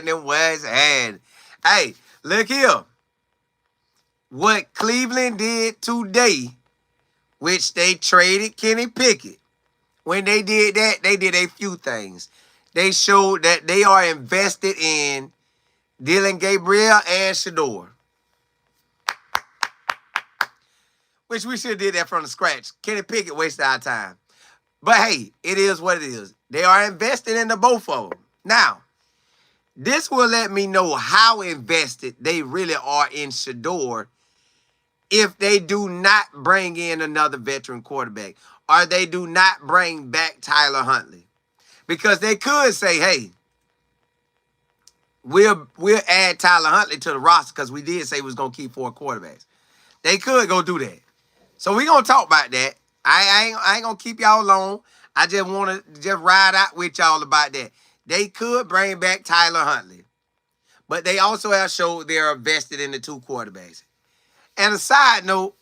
happening? What's happening? Hey, look here. What Cleveland did today, which they traded Kenny Pickett. When they did that, they did a few things. They showed that they are invested in Dylan Gabriel and Shador, which we should have did that from the scratch. Kenny Pickett wasted our time. But hey, it is what it is. They are invested in the both of them. Now, this will let me know how invested they really are in Shador if they do not bring in another veteran quarterback or they do not bring back Tyler Huntley. Because they could say, hey, we'll add Tyler Huntley to the roster because we did say we was going to keep 4 quarterbacks. They could go do that. So we're going to talk about that. I ain't going to keep y'all long. I just want to just ride out with y'all about that. They could bring back Tyler Huntley. But they also have showed they're invested in the 2 quarterbacks. And a side note,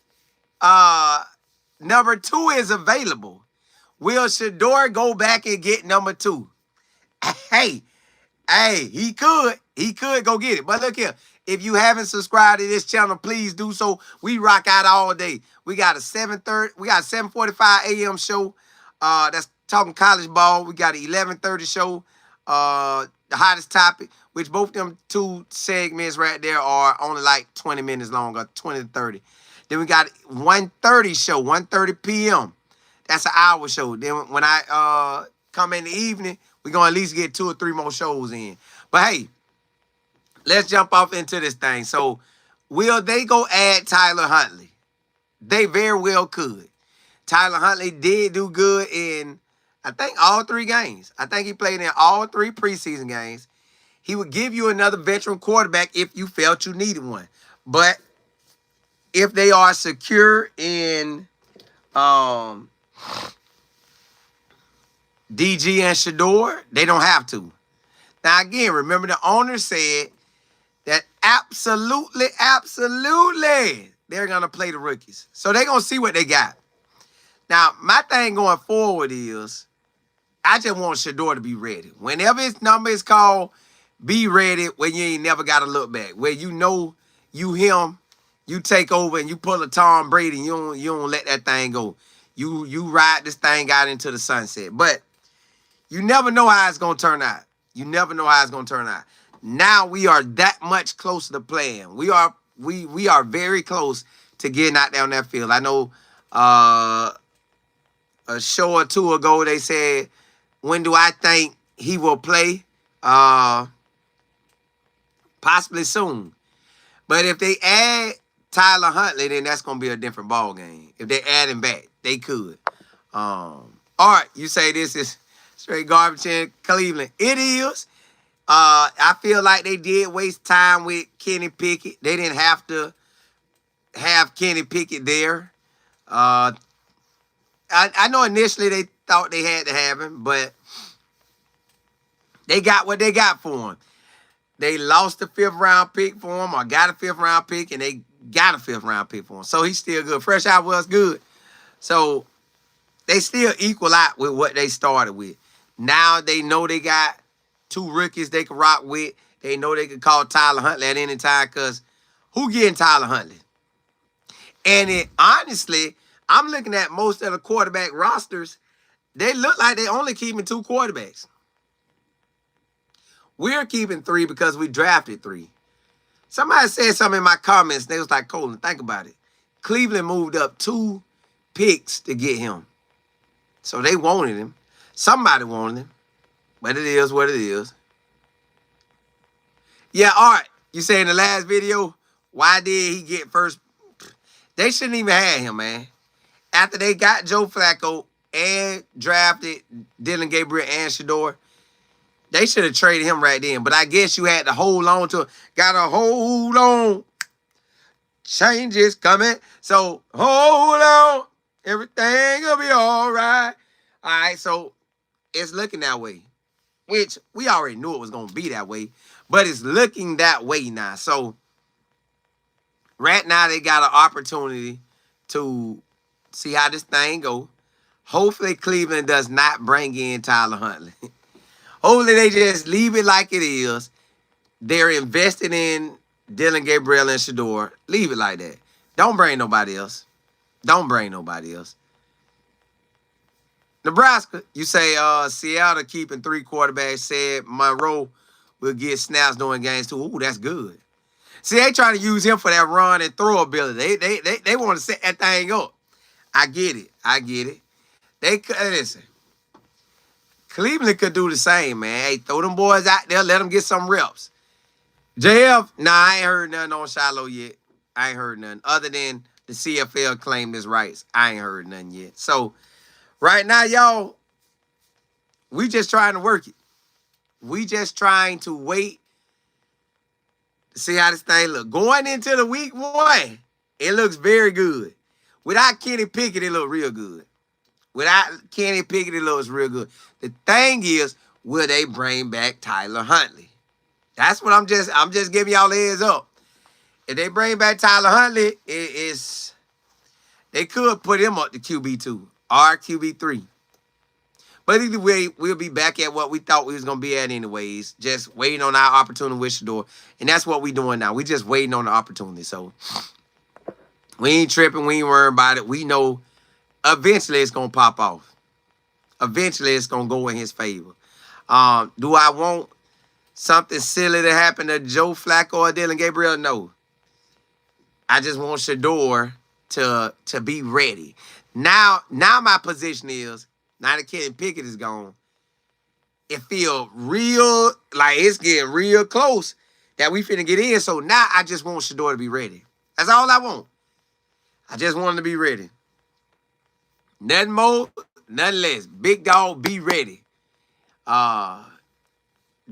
number 2 is available. Will Shador go back and get number 2? Hey, he could. He could go get it. But look here. If you haven't subscribed to this channel, please do so. We rock out all day. We got a 7:45 a.m. show. That's talking college ball. We got an 11:30 show. The hottest topic, which both them 2 segments right there are only like 20 minutes long, or 20 to 30. Then we got 1:30 show, 1:30 p.m. That's an hour show. Then when I come in the evening, we're going to at least get 2 or 3 more shows in. But hey, let's jump off into this thing. So, will they go add Tyler Huntley? They very well could. Tyler Huntley did do good in, I think, all 3 games. I think he played in all 3 preseason games. He would give you another veteran quarterback if you felt you needed one. But if they are secure in DG and Shador, they don't have to. Now, again, remember the owner said that absolutely, they're going to play the rookies. So they're going to see what they got. Now, my thing going forward is I just want Shador to be ready. Whenever his number is called, be ready when you ain't never got to look back. Where you know you him, you take over and you pull a Tom Brady and you don't let that thing go. You ride this thing out into the sunset. But you never know how it's going to turn out. You never know how it's going to turn out. Now we are that much closer to playing. We are very close to getting out there on that field. I know a show or 2 ago they said, when do I think he will play? Possibly soon. But if they add Tyler Huntley, then that's going to be a different ball game. If they add him back, they could. All right, you say this is straight garbage in Cleveland. It is. I feel like they did waste time with Kenny Pickett. They didn't have to have Kenny Pickett there. I know initially they thought they had to have him, but they got what they got for him. They lost the 5th round pick for him, or got a 5th round pick, and they got a 5th round pick for him. So he's still good. Fresh out was good. So they still equal out with what they started with. Now they know they got 2 rookies they can rock with. They know they can call Tyler Huntley at any time because who getting Tyler Huntley? And honestly, I'm looking at most of the quarterback rosters. They look like they only keeping 2 quarterbacks. We're keeping 3 because we drafted 3. Somebody said something in my comments. They was like, Colin, think about it. Cleveland moved up 2 picks to get him. So they wanted him. Somebody wanted him. But it is what it is. Yeah, all right. You say in the last video, why did he get first? They shouldn't even have him, man. After they got Joe Flacco and drafted Dylan Gabriel and Shador, they should have traded him right then. But I guess you had to hold on to it. Got to hold on. Change is coming. So hold on. Everything will be all right. All right, so it's looking that way. Which we already knew it was going to be that way. But it's looking that way now. So right now they got an opportunity to see how this thing go. Hopefully Cleveland does not bring in Tyler Huntley. Hopefully they just leave it like it is. They're investing in Dylan Gabriel and Shador. Leave it like that. Don't bring nobody else. Don't bring nobody else. Nebraska, you say Seattle keeping 3 quarterbacks. Said Monroe will get snaps during games too. Ooh, that's good. See, they trying to use him for that run and throw ability. They want to set that thing up. I get it. I get it. Listen. Cleveland could do the same, man. Hey, throw them boys out there. Let them get some reps. JF, nah, I ain't heard nothing on Shiloh yet. I ain't heard nothing. Other than the CFL claimed his rights. I ain't heard nothing yet. So, right now, y'all, we just trying to work it. We just trying to wait to see how this thing look. Going into the week 1, it looks very good. Without Kenny Pickett, it look real good. Without Kenny Pickett, it looks real good. The thing is, will they bring back Tyler Huntley? That's what I'm just giving y'all a heads up. If they bring back Tyler Huntley, they could put him up to QB2 or QB3. But either way, we'll be back at what we thought we was going to be at anyways. Just waiting on our opportunity with Shador. And that's what we doing now. We just waiting on the opportunity. So, we ain't tripping. We ain't worrying about it. We know eventually it's going to pop off. Eventually it's going to go in his favor. Do I want something silly to happen to Joe Flacco or Dylan Gabriel? No. I just want Shador to be ready. Now my position is, now that Kenny Pickett is gone, it feel real, like it's getting real close that we finna get in. So now I just want Shador to be ready. That's all I want. I just want him to be ready. Nothing more, nothing less. Big dog, be ready.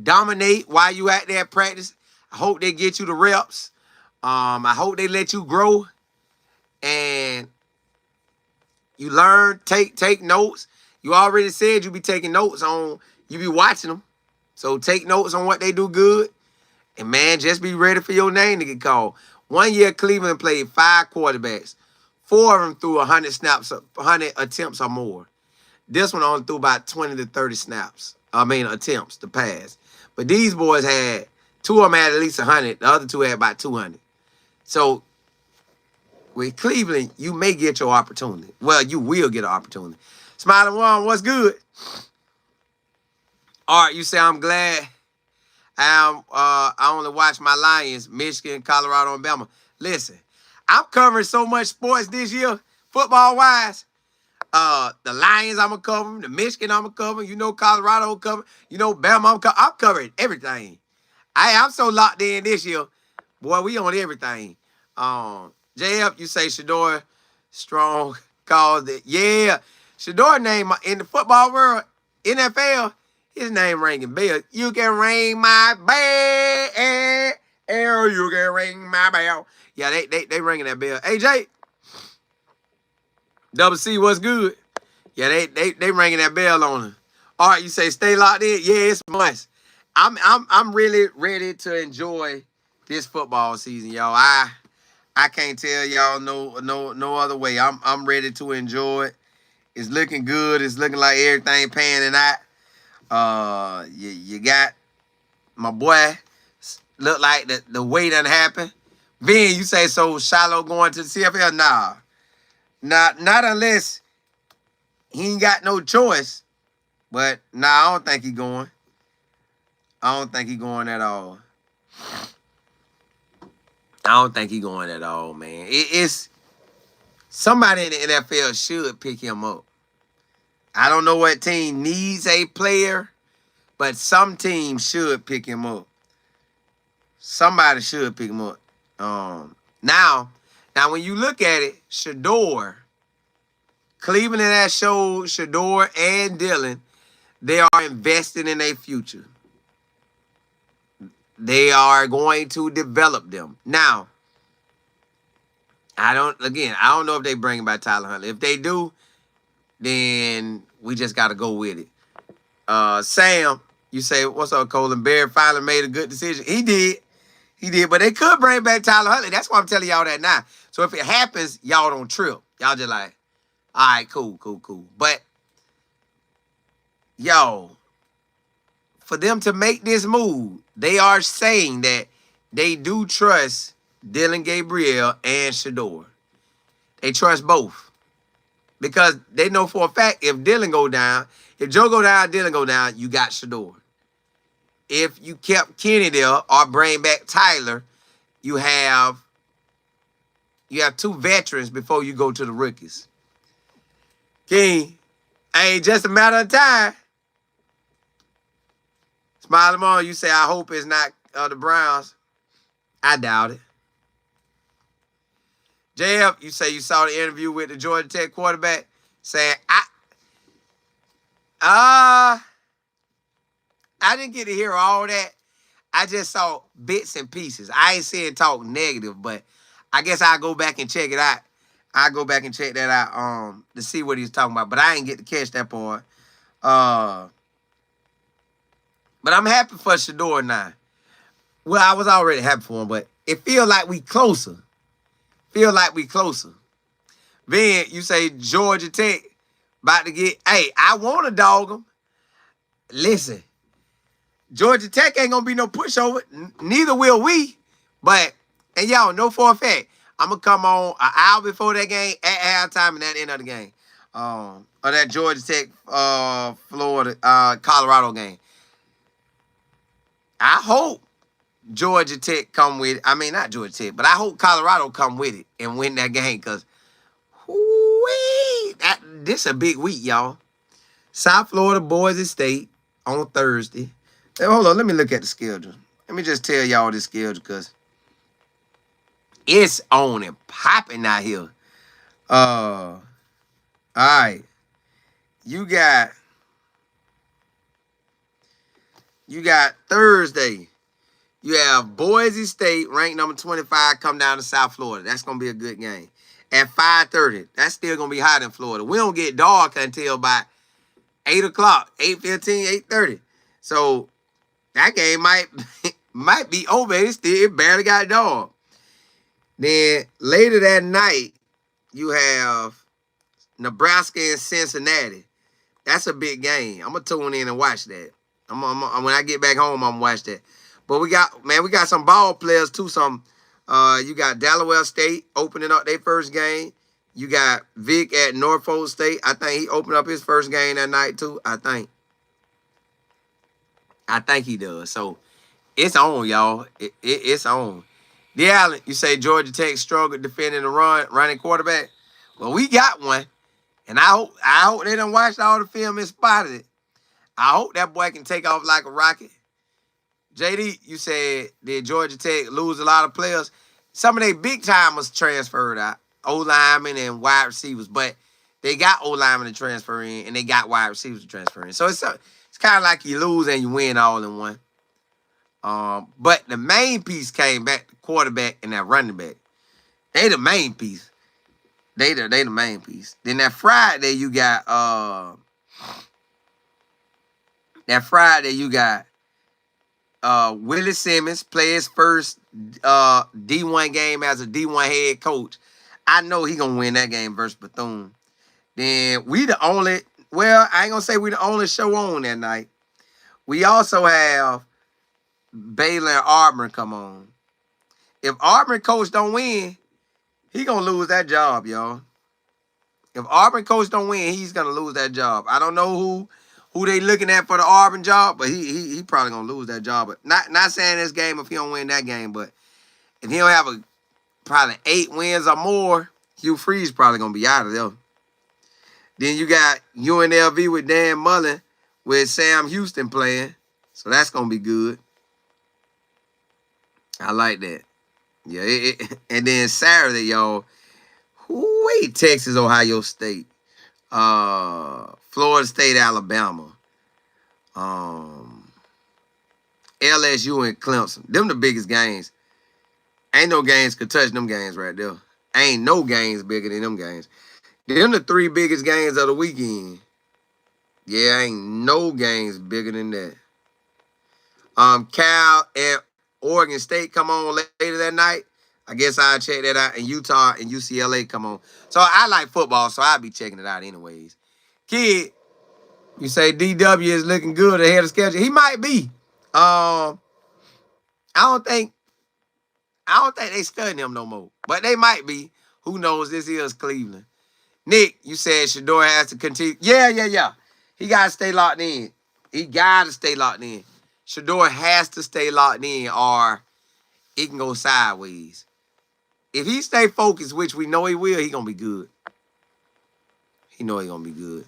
Dominate while you out there at practice. I hope they get you the reps. I hope they let you grow. And you learn, take notes. You already said you be taking notes on, you be watching them. So take notes on what they do good. And, man, just be ready for your name to get called. 1 year, Cleveland played 5 quarterbacks. 4 of them threw 100 snaps, 100 attempts or more. This one only threw about 20 to 30 attempts to pass. But these boys had, 2 of them had at least 100. The other 2 had about 200. So, with Cleveland, you may get your opportunity. Well, you will get an opportunity. Smiling One, what's good? All right, you say, I'm glad I only watch my Lions, Michigan, Colorado, and Bama. Listen, I'm covering so much sports this year, football-wise. The Lions, I'm going to cover them. The Michigan, I'm going to cover them. You know Colorado, I'm cover. You know Bama, I'm covering everything. I'm so locked in this year. Boy, we on everything. JF, you say Shador strong cause that. Yeah, Shador name in the football world, NFL, his name ringing bell. You can ring my bell. You can ring my bell. Yeah, they ringing that bell. Hey, Jay. Double C, what's good? Yeah, they ringing that bell on her. All right, you say stay locked in. Yeah, it's must. I'm really ready to enjoy this football season, y'all. I can't tell y'all no other way. I'm ready to enjoy it. It's looking good. It's looking like everything panning out. You got my boy. Look like the way done happened. Vin, you say so Shiloh going to the CFL? Nah. Not unless he ain't got no choice. But nah, I don't think he going. I don't think he going at all. I don't think he going at all, man. It's somebody in the NFL should pick him up. I don't know what team needs a player, but some team should pick him up. Somebody should pick him up. Now when you look at it, Shador, Cleveland has showed Shador and Dylan, they are investing in their future. They are going to develop them. Now, I don't know if they bring back Tyler Huntley. If they do, then we just got to go with it. Sam, you say, what's up, Colin? Bear finally made a good decision. He did. But they could bring back Tyler Huntley. That's why I'm telling y'all that now. So if it happens, y'all don't trip. Y'all just like, all right, cool. But, yo, for them to make this move, they are saying that they do trust Dylan Gabriel and Shador. They trust both. Because they know for a fact if Dylan go down, if Joe go down, Dylan go down, you got Shador. If you kept Kenny there or bring back Tyler, you have two veterans before you go to the rookies. King, ain't just a matter of time. Smile them on. You say, I hope it's not the Browns. I doubt it. JF, you say you saw the interview with the Georgia Tech quarterback saying, I didn't get to hear all that. I just saw bits and pieces. I ain't saying talk negative, but I guess I'll go back and check it out. I'll go back and check that out to see what he's talking about. But I ain't get to catch that part. But I'm happy for Shador now. Well, I was already happy for him, but it feel like we closer. Then you say Georgia Tech about to get, hey, I want to dog them. Listen, Georgia Tech ain't going to be no pushover. Neither will we. But, and y'all know for a fact, I'm going to come on an hour before that game, at halftime, and at the end of the game. Or that Georgia Tech, Florida, Colorado game. I hope Georgia Tech come with it. I mean, not Georgia Tech, but I hope Colorado come with it and win that game because this a big week, y'all. South Florida, Boise State on Thursday. Hey, hold on, let me look at the schedule. Let me just tell y'all this schedule because it's on and popping out here. All right. You got Thursday. You have Boise State, ranked number 25, come down to South Florida. That's going to be a good game. At 5:30, that's still going to be hot in Florida. We don't get dark until about 8 o'clock, 8:15, 8:30. So that game might be over. It barely got dark. Then later that night, you have Nebraska and Cincinnati. That's a big game. I'm going to tune in and watch that. When I get back home, I'm going to watch that. But we got some ball players too. You got Delaware State opening up their first game. You got Vic at Norfolk State. I think he opened up his first game that night too. I think he does. So it's on, y'all. It's on. The Allen, you say Georgia Tech struggled defending the running quarterback. Well, we got one, and I hope they done watched all the film and spotted it. I hope that boy can take off like a rocket. JD, you said, did Georgia Tech lose a lot of players? Some of their big-timers transferred out, O-linemen and wide receivers, but they got O-linemen to transfer in, and they got wide receivers to transfer in. So it's kind of like you lose and you win all in one. But the main piece came back, the quarterback and that running back. They the main piece. They the main piece. Then that Friday, you got Willie Simmons play his first D1 game as a D1 head coach. I know he gonna win that game versus Bethune. Then I ain't gonna say we the only show on that night. We also have Baylor and Auburn come on. If Auburn coach don't win, he gonna lose that job, y'all. If Auburn coach don't win, he's gonna lose that job. I don't know who they looking at for the Auburn job, but he probably gonna lose that job. But not saying this game if he don't win that game, but if he don't have probably 8 wins or more, Hugh Freeze probably gonna be out of there. Then you got UNLV with Dan Mullen with Sam Houston playing, so that's gonna be good. I like that. Yeah, and then Saturday, y'all, Texas, Ohio State. Florida State, Alabama, LSU and Clemson. Them the biggest games. Ain't no games could touch them games right there. Ain't no games bigger than them games. Them the 3 biggest games of the weekend. Yeah, ain't no games bigger than that. Cal and Oregon State come on later that night. I guess I'll check that out. And Utah and UCLA come on. So I like football, so I'll be checking it out anyways. Kid, you say DW is looking good ahead of schedule. He might be. I don't think they studying him no more. But they might be. Who knows? This is Cleveland. Nick, you said Shador has to continue. Yeah. He got to stay locked in. He got to stay locked in. Shador has to stay locked in or it can go sideways. If he stay focused, which we know he will, he going to be good. He know he going to be good.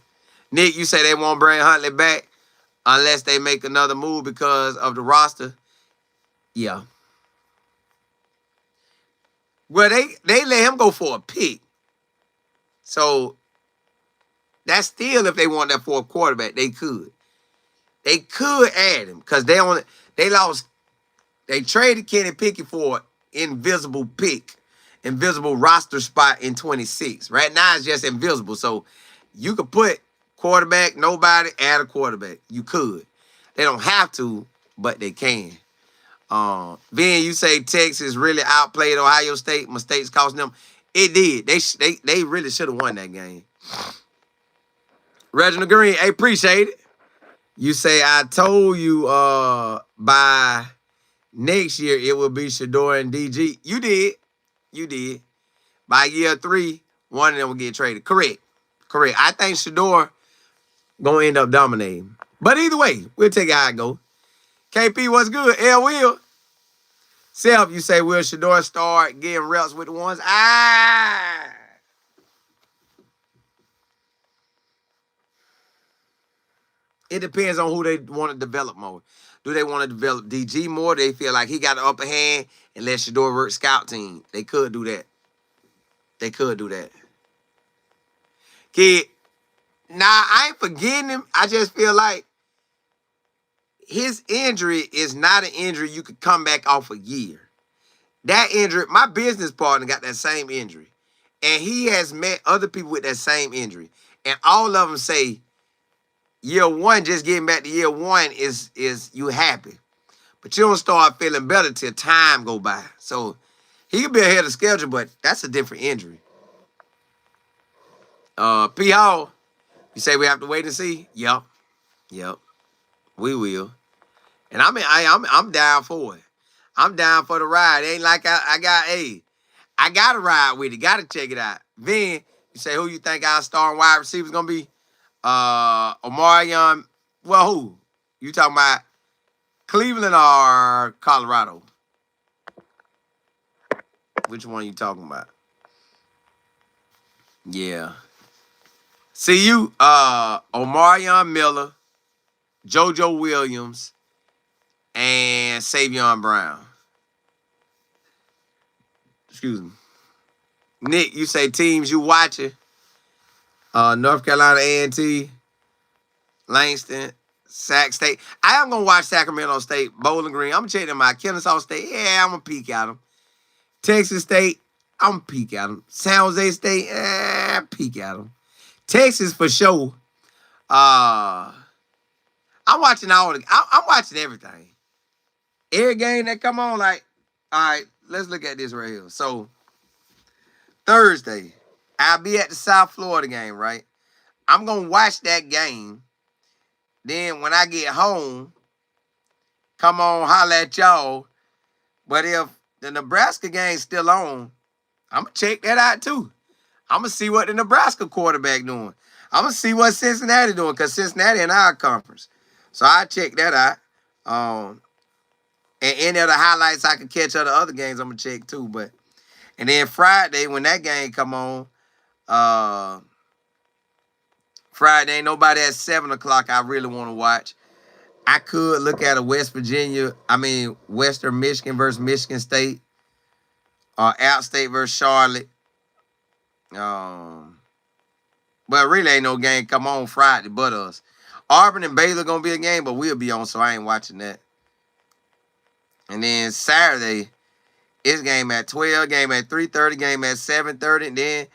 Nick, you say they won't bring Huntley back unless they make another move because of the roster. Yeah. Well, they let him go for a pick. So that's still if they want that for a quarterback, they could. They could add him because they traded Kenny Pickett for an invisible pick, invisible roster spot in 26. Right now it's just invisible. So you could put quarterback, nobody, add a quarterback. You could. They don't have to, but they can. Then you say Texas really outplayed Ohio State, mistakes costing them. It did. They really should have won that game. Reginald Green, I appreciate it. You say I told you by next year it will be Shador and DG. You did. You did. By year 3, one of them will get traded. Correct. I think Shador gonna end up dominating. But either way, we'll take it how it go. KP, what's good? L Will. Self, you say, will Shador start getting reps with the ones? It depends on who they want to develop more. Do they want to develop DG more? They feel like he got the upper hand and let Shador work scout team. They could do that. Kid, nah, I ain't forgetting him. I just feel like his injury is not an injury you could come back off a year. That injury, my business partner got that same injury. And he has met other people with that same injury. And all of them say, year 1, just getting back to year 1 is you happy. But you don't start feeling better till time go by. So he could be ahead of schedule, but that's a different injury. P. Hall, you say we have to wait and see? Yep. We will. And I'm down for it. I'm down for the ride. It ain't like I got to ride with it. Got to check it out. Then you say who you think our starting wide receiver is gonna be? Omarion. Well, who? You talking about Cleveland or Colorado? Which one you talking about? Yeah. See you, Omarion Miller, JoJo Williams, and Savion Brown. Excuse me. Nick, you say teams you watching? North Carolina A&T, Langston, Sac State. I am going to watch Sacramento State, Bowling Green. I'm going to check them out. Kennesaw State, yeah, I'm going to peek at them. Texas State, I'm going to peek at them. San Jose State, peek at them. Texas for sure. I'm watching I'm watching everything. Every game that come on, like, all right, let's look at this right here. So, Thursday, I'll be at the South Florida game, right? I'm going to watch that game. Then when I get home, come on, holla at y'all. But if the Nebraska game's still on, I'm going to check that out too. I'm going to see what the Nebraska quarterback doing. I'm going to see what Cincinnati doing because Cincinnati in our conference. So I check that out. And any of the highlights I can catch of the other games, I'm going to check too. And then Friday, when that game come on, Friday, ain't nobody at 7 o'clock I really want to watch. I could look at a Western Michigan versus Michigan State. Or App State versus Charlotte. But really ain't no game come on Friday but us. Auburn and Baylor going to be a game, but we'll be on, so I ain't watching that. And then Saturday, it's game at 12, game at 3:30, game at 7:30. And then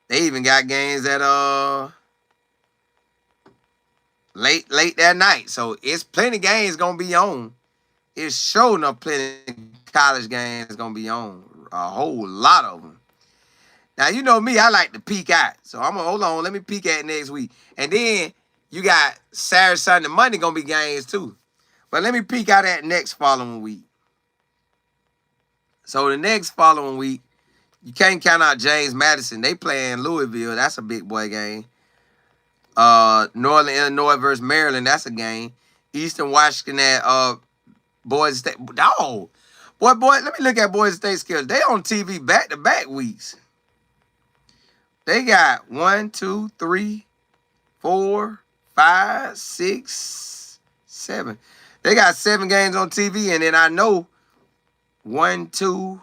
they even got games at late that night. So it's plenty of games gonna be on. It's sure enough plenty of college games gonna be on. A whole lot of them. Now you know me, I like to peek out. So I'm gonna hold on, let me peek at next week. And then you got Saturday, Sunday, Monday gonna be games too. But let me peek out at next following week. So the next following week, you can't count out James Madison. They playing Louisville. That's a big boy game. Northern Illinois versus Maryland. That's a game. Eastern Washington at Boise State. Dog. Boy, let me look at Boise State skills. They on TV back-to-back weeks. They got 1, 2, 3, 4, 5, 6, 7. They got 7 games on TV, and then I know 1, 2,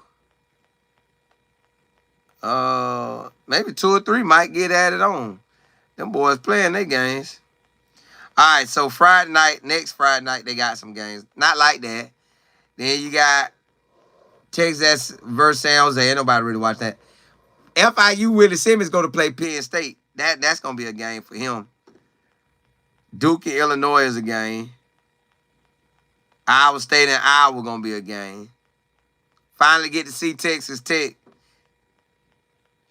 maybe 2 or 3 might get added on. Them boys playing their games. All right, so next Friday night, they got some games. Not like that. Then you got Texas versus San Jose. Ain't nobody really watch that. FIU Willie Simmons going to play Penn State. That's going to be a game for him. Duke and Illinois is a game. Iowa State and Iowa going to be a game. Finally get to see Texas Tech.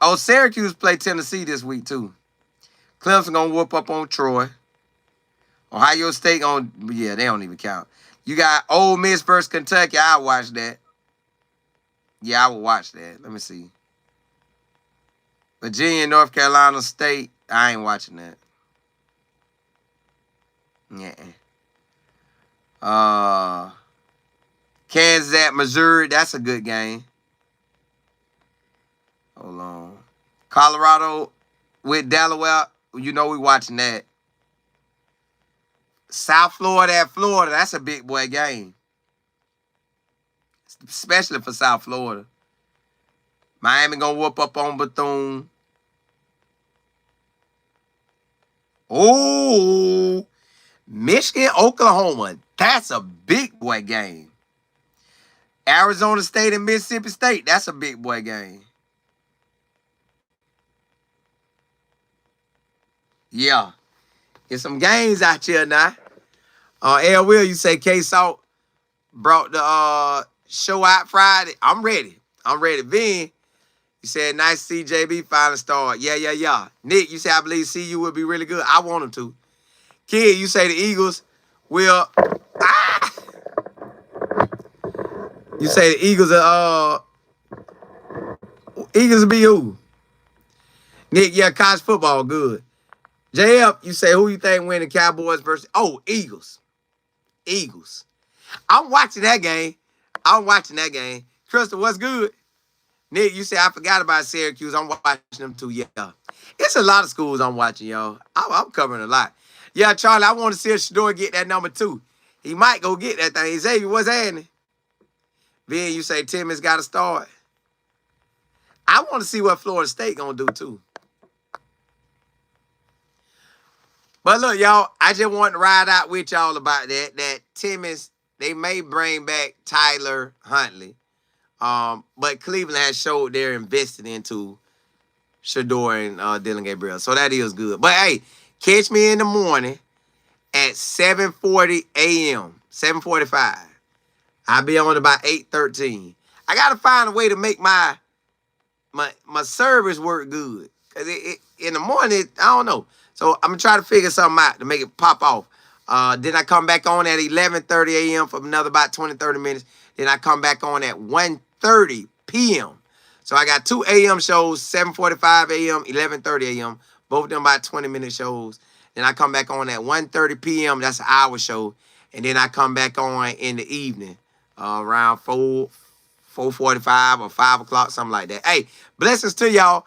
Oh, Syracuse play Tennessee this week, too. Clemson going to whoop up on Troy. Ohio State going to, yeah, they don't even count. You got Ole Miss versus Kentucky. I'll watch that. Yeah, I will watch that. Let me see. Virginia, North Carolina State. I ain't watching that. Yeah. Kansas at Missouri. That's a good game. Hold on. Colorado with Delaware. You know we watching that. South Florida at Florida. That's a big boy game. Especially for South Florida. Miami gonna whoop up on Bethune. Oh, Michigan, Oklahoma. That's a big boy game. Arizona State and Mississippi State. That's a big boy game. Yeah. There's some games out here now. L. Will, you say K-Salt brought the show out Friday. I'm ready. Vin, you said nice to see JB finally start. Yeah. Nick, you say I believe CU will be really good. I want him to. Kid, you say the Eagles will. You say the Eagles are Eagles will be who? Nick, yeah, college football good. JF, you say who you think win the Cowboys versus Eagles. I'm watching that game. Crystal, what's good? Nick, you say I forgot about Syracuse. I'm watching them too. Yeah. It's a lot of schools I'm watching, y'all. I'm covering a lot. Yeah, Charlie, I want to see if Shador get that number 2. He might go get that thing. Xavier, what's happening? Vin, you say Timmons got to start. I want to see what Florida State going to do, too. But look, y'all, I just want to ride out with y'all about that Timmons, they may bring back Tyler Huntley. But Cleveland has showed they're invested into Shador and Dylan Gabriel. So that is good. But, hey, catch me in the morning at 7:40 a.m., 7:45. I'll be on about 8:13. I got to find a way to make my service work good. Because in the morning, I don't know. So I'm going to try to figure something out to make it pop off. Then I come back on at 11:30 a.m. for another about 20, 30 minutes. Then I come back on at 1:30 p.m. So I got 2 a.m. shows, 7:45 a.m., 11:30 a.m. Both of them about 20-minute shows. Then I come back on at 1:30 p.m. That's an hour show. And then I come back on in the evening around 4:45 or 5 o'clock, something like that. Hey, blessings to y'all.